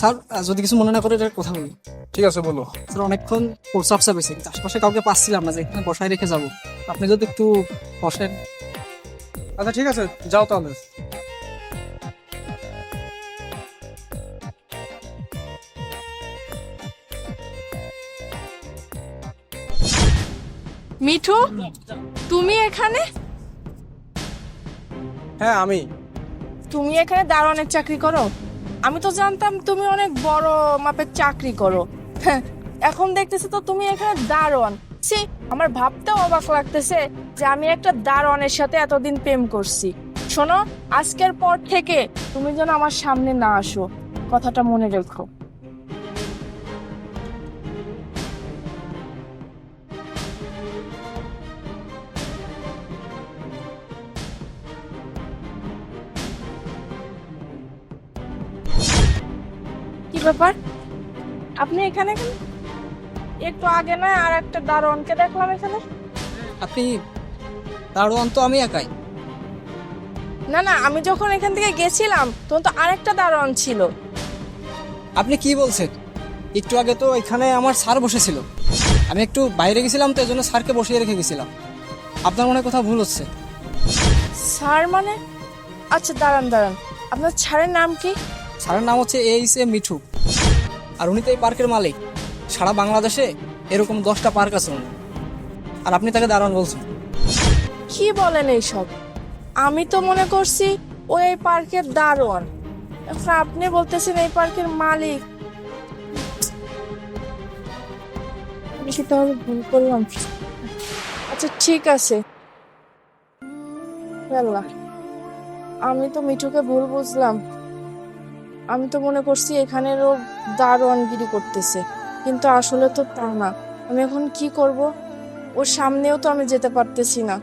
Sir যদি কিছু মনে না করে এটা কথা বলি। ঠিক আছে, বলো। স্যার অনেকক্ষণ প্রস্রাব চাপেছে, কিন্তু আশেপাশে কাউকে পাচ্ছিলাম না যে এখানে বসায় রেখে যাবো। আপনি যদি একটু বসেন। আচ্ছা ঠিক আছে, যাও তাহলে। মিঠু, তুমি এখানে? হ্যাঁ আমি। তুমি এখানে দারোয়ানের চাকরি করো? আমি তো জানতাম তুমি অনেক বড় মাপের চাকরি করো। হ্যাঁ, এখন দেখতেছি তো তুমি এখানে দারোয়ান। সি, আমার ভাবতেও অবাক লাগতেছে যে আমি একটা দারোয়ানের সাথে এতদিন প্রেম করছি। শোনো, আজকের পর থেকে তুমি যেন আমার সামনে না আসো, কথাটা মনে রেখো। কি ব্যাপার, আপনি এখানে কেন? একটু আগে না আর একটা দারোয়ানকে দেখলাম এখানে। আপনি দারোয়ান তো আমি একাই। না না, আমি যখন এখান থেকে গেছিলাম তখন তো আরেকটা দারোয়ান ছিল। আপনি কি বলছেন? একটু আগে তো এখানে আমার স্যার বসেছিল। আমি একটু বাইরে গেছিলাম তো এই জন্য স্যারকে বসিয়ে রেখে গেছিলাম। আপনার মনে হয় কোথাও ভুল হচ্ছে। স্যার মানে? আচ্ছা দাঁড়ান দাঁড়ান, আপনার স্যারের নাম কি? স্যারের নাম হচ্ছে এইচ.এ. মিঠু, আর উনি তো এই পার্কের মালিক। সারা বাংলাদেশে এরকম 10টা পার্ক আছে উনি, আর আপনি তাকে দারোয়ান বলছেন। কি বলেন এইসব? আমি তো মনে করছি ও এই পার্কের দারোয়ান, এখন আপনি বলতেছেন এই পার্কের মালিক। আমি কি তাহলে ভুল করলাম? আচ্ছা ঠিক আছে, আল্লাহ, আমি তো মিঠুকে ভুল বুঝলাম। আমি তো মনে করছি এখানেরও দারোয়ানগিরি করতেছে, কিন্তু আসলে তো তা না। আমি এখন কি করব? ওর সামনেও তো আমি যেতে পারতেছি না।